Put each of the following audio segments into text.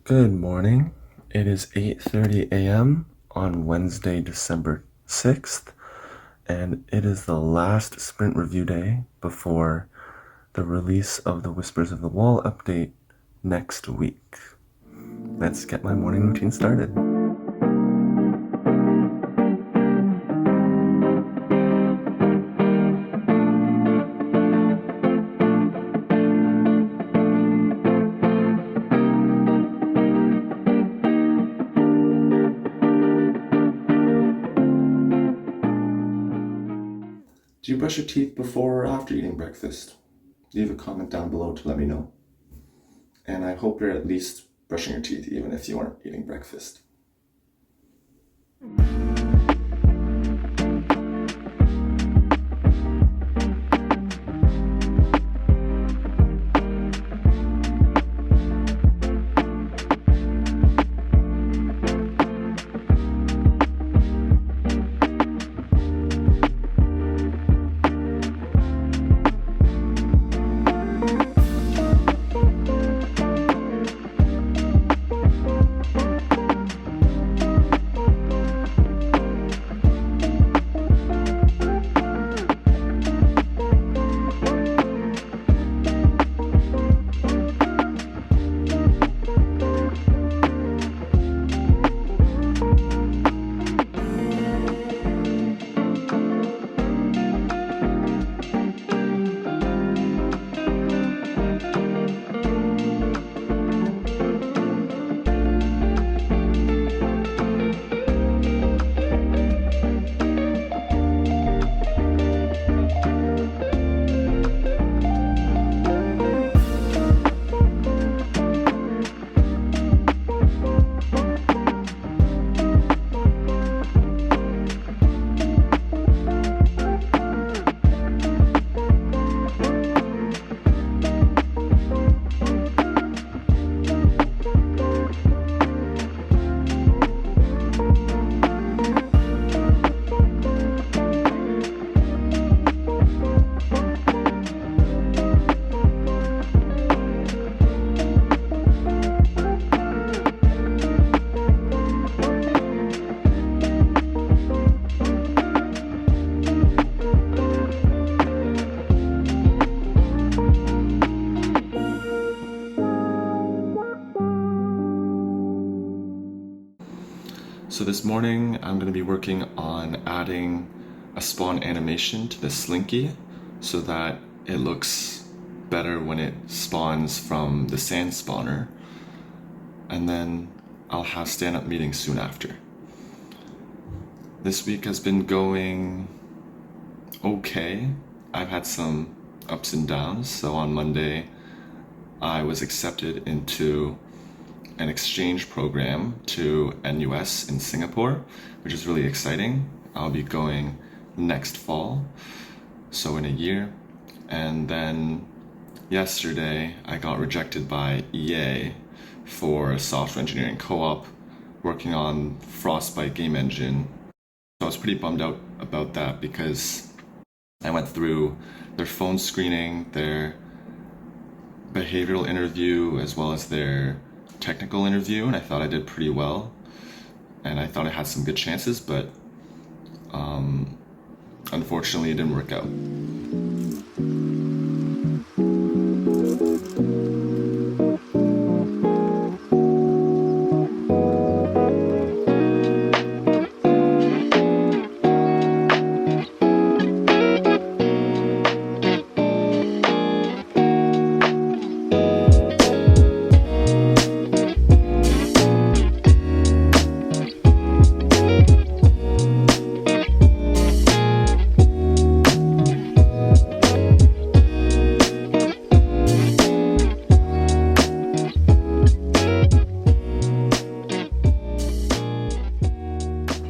Good morning. It is 8:30 a.m. on Wednesday, December 6th, and it is the last sprint review day before the release of the Whispers of the Wall update next week. Let's get my morning routine started. Do you brush your teeth before or after eating breakfast? Leave a comment down below to let me know. And I hope you're at least brushing your teeth even if you aren't eating breakfast. So this morning I'm going to be working on adding a spawn animation to the slinky so that it looks better when it spawns from the sand spawner, and then I'll have stand-up meetings soon after. This week has been going okay. I've had some ups and downs. So on Monday I was accepted into an exchange program to NUS in Singapore, which is really exciting. I'll be going next fall, so in a year. And then yesterday I got rejected by EA for a software engineering co-op working on Frostbite game engine. So I was pretty bummed out about that because I went through their phone screening, their behavioral interview, as well as their technical interview, and I thought I did pretty well, and I thought I had some good chances, but unfortunately it didn't work out.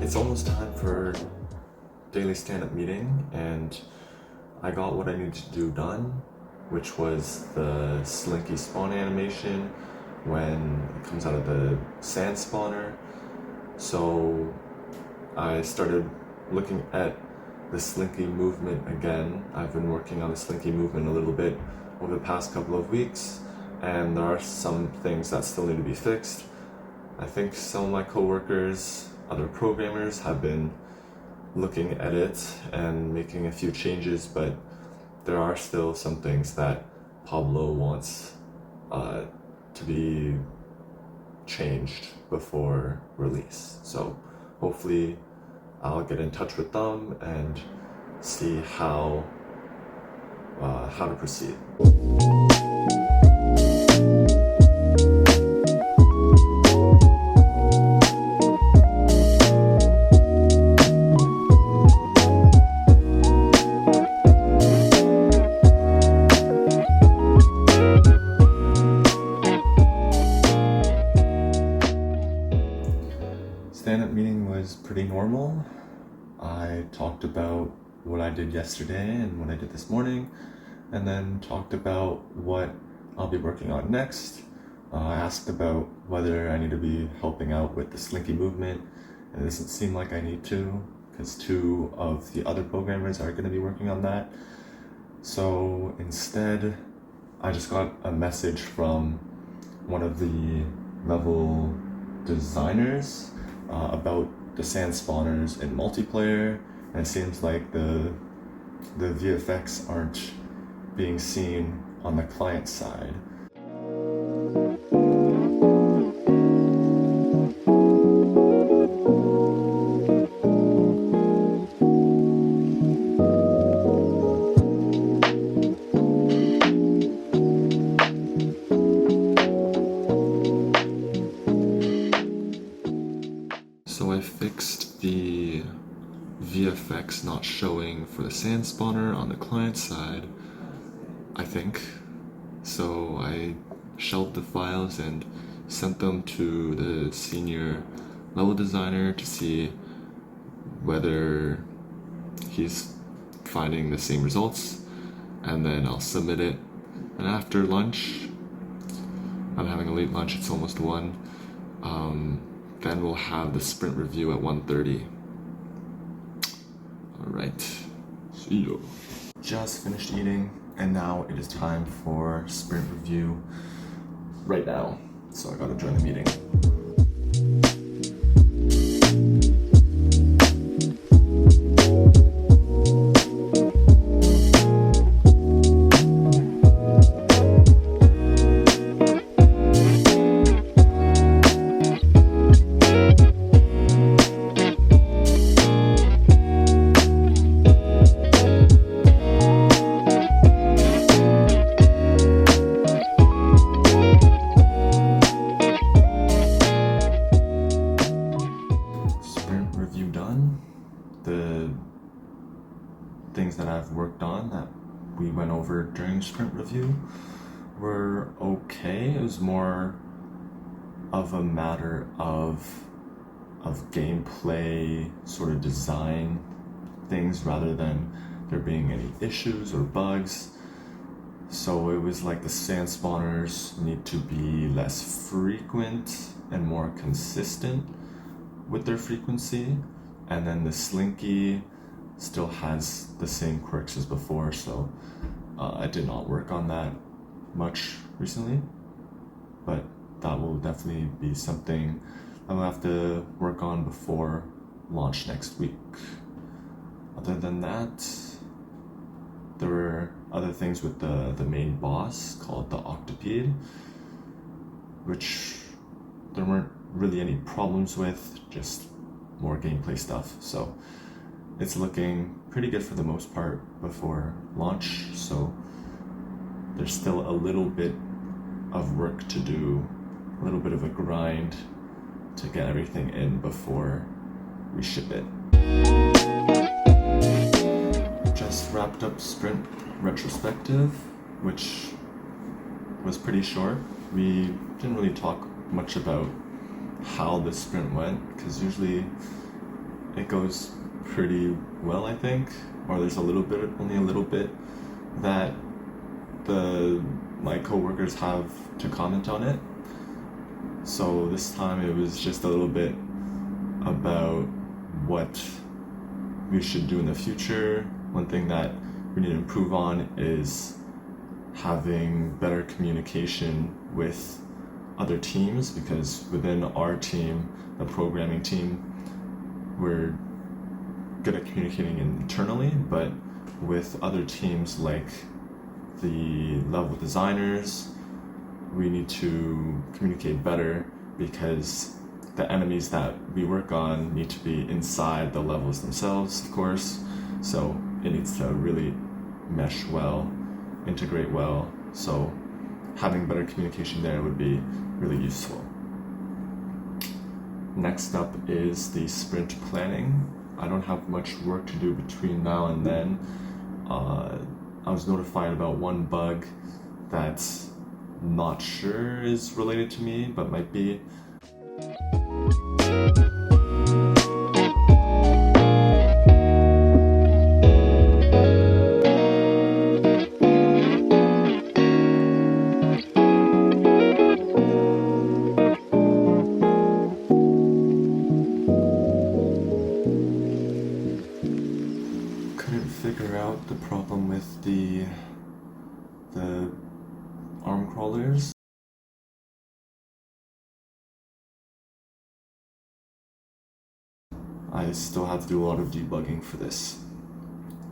It's almost time for daily stand-up meeting, and I got what I needed to do done, which was the slinky spawn animation when it comes out of the sand spawner. So I started looking at the slinky movement again. I've been working on the slinky movement a little bit over the past couple of weeks, and there are some things that still need to be fixed. I think some of my coworkers, other programmers, have been looking at it and making a few changes, but there are still some things that Pablo wants to be changed before release. So hopefully I'll get in touch with them and see how to proceed. Stand-up meeting was pretty normal. I talked about what I did yesterday and what I did this morning, and then talked about what I'll be working on next. I asked about whether I need to be helping out with the Slinky movement, and it doesn't seem like I need to, because 2 of the other programmers are going to be working on that. So instead, I just got a message from one of the level designers about the sand spawners in multiplayer, and it seems like the VFX aren't being seen on the client side. So I fixed the VFX not showing for the sand spawner on the client side, I think. So I shelved the files and sent them to the senior level designer to see whether he's finding the same results, and then I'll submit it. And after lunch, I'm having a late lunch, it's almost 1, then we'll have the sprint review at 1:30. Alright, see you. Just finished eating, and now it is time for sprint review right now. So I gotta join the meeting. The things that I've worked on that we went over during sprint review were okay. It was more of a matter of gameplay sort of design things rather than there being any issues or bugs. So it was like the sand spawners need to be less frequent and more consistent with their frequency. And then the Slinky still has the same quirks as before, so I did not work on that much recently, but that will definitely be something I'll have to work on before launch next week. Other than that, there were other things with the main boss called the Octopede, which there weren't really any problems with, just more gameplay stuff. So it's looking pretty good for the most part before launch, so there's still a little bit of work to do, a little bit of a grind to get everything in before we ship it. Just wrapped up sprint retrospective, which was pretty short. We didn't really talk much about how the sprint went, because usually it goes pretty well, I think, or there's only a little bit that my coworkers have to comment on it. So this time it was just a little bit about what we should do in the future. One thing that we need to improve on is having better communication with other teams, because within our team, the programming team, we're good at communicating internally, but with other teams like the level designers, we need to communicate better because the enemies that we work on need to be inside the levels themselves, of course, so it needs to really mesh well, integrate well, so having better communication there would be really useful. Next up is the sprint planning. I don't have much work to do between now and then. I was notified about one bug that's not sure is related to me, but might be. Couldn't figure out the problem with the arm crawlers. I still have to do a lot of debugging for this,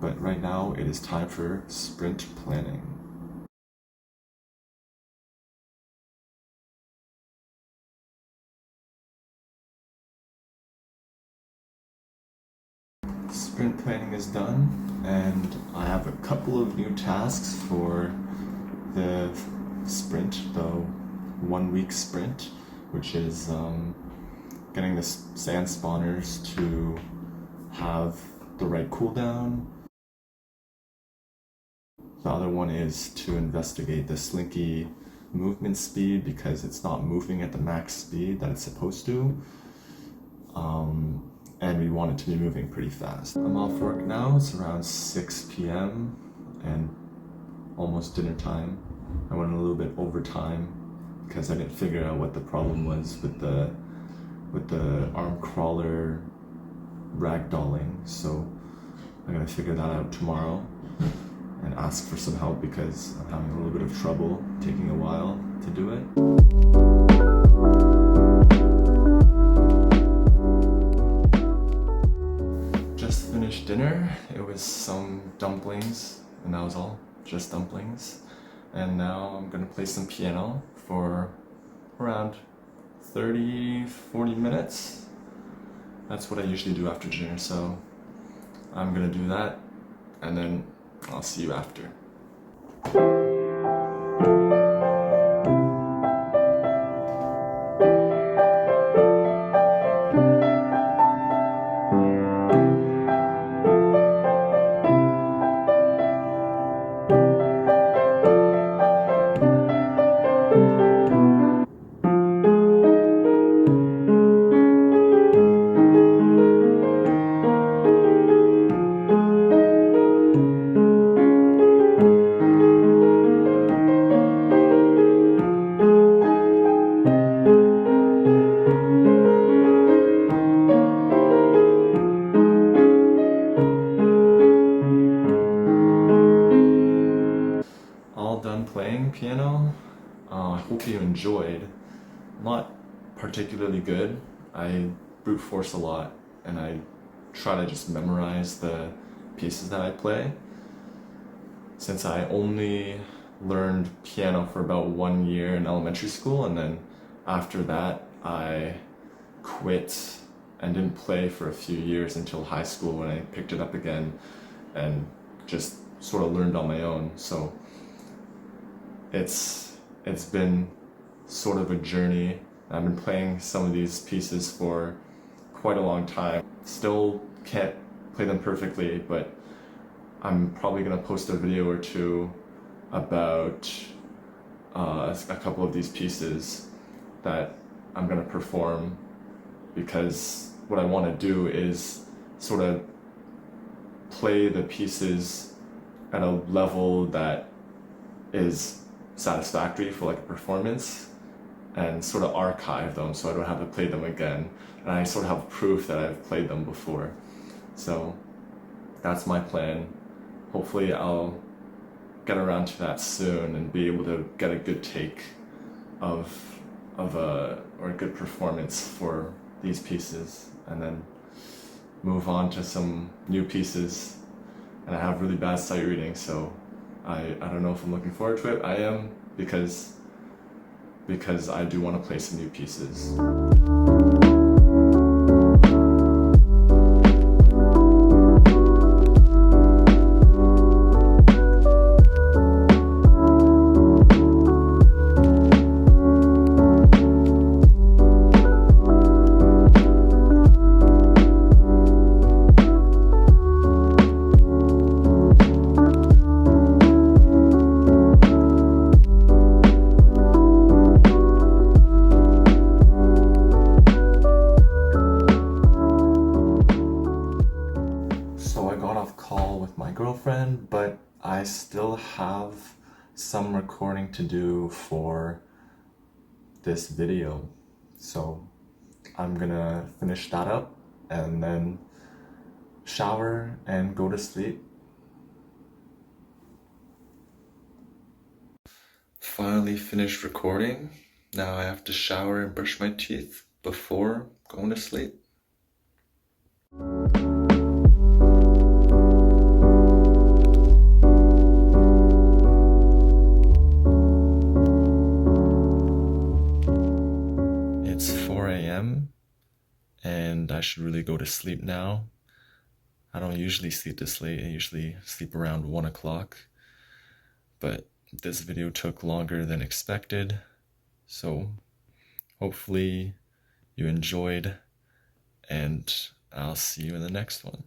but right now it is time for sprint planning. Sprint planning is done, and I have a couple of new tasks for the sprint, the 1 week sprint, which is getting the sand spawners to have the right cooldown. The other one is to investigate the Slinky movement speed because it's not moving at the max speed that it's supposed to. And we want it to be moving pretty fast. I'm off work now, it's around 6 p.m. and almost dinner time. I went a little bit over time because I didn't figure out what the problem was with the arm crawler ragdolling, so I'm gonna figure that out tomorrow and ask for some help because I'm having a little bit of trouble, taking a while to do it. Just finished dinner. It was some dumplings, and that was all, just dumplings. And now I'm gonna play some piano for around 30-40 minutes. That's what I usually do after dinner, so I'm gonna do that and then I'll see you after. Done playing piano. I hope you enjoyed. Not particularly good. I brute force a lot and I try to just memorize the pieces that I play. Since I only learned piano for about 1 year in elementary school, and then after that I quit and didn't play for a few years until high school when I picked it up again and just sort of learned on my own. So it's been sort of a journey. I've been playing some of these pieces for quite a long time. Still can't play them perfectly, but I'm probably gonna post a video or two about a couple of these pieces that I'm gonna perform, because what I want to do is sort of play the pieces at a level that is satisfactory for like a performance and sort of archive them so I don't have to play them again, and I sort of have proof that I've played them before. So that's my plan. Hopefully I'll get around to that soon and be able to get a good take of or a good performance for these pieces, and then move on to some new pieces. And I have really bad sight reading, so I don't know if I'm looking forward to it. I am, because I do want to play some new pieces. So I got off call with my girlfriend, but I still have some recording to do for this video. So I'm gonna finish that up and then shower and go to sleep. Finally finished recording. Now I have to shower and brush my teeth before going to sleep. It's 4 a.m. and I should really go to sleep now. I don't usually sleep this late. I usually sleep around 1 o'clock. But this video took longer than expected. So hopefully you enjoyed, and I'll see you in the next one.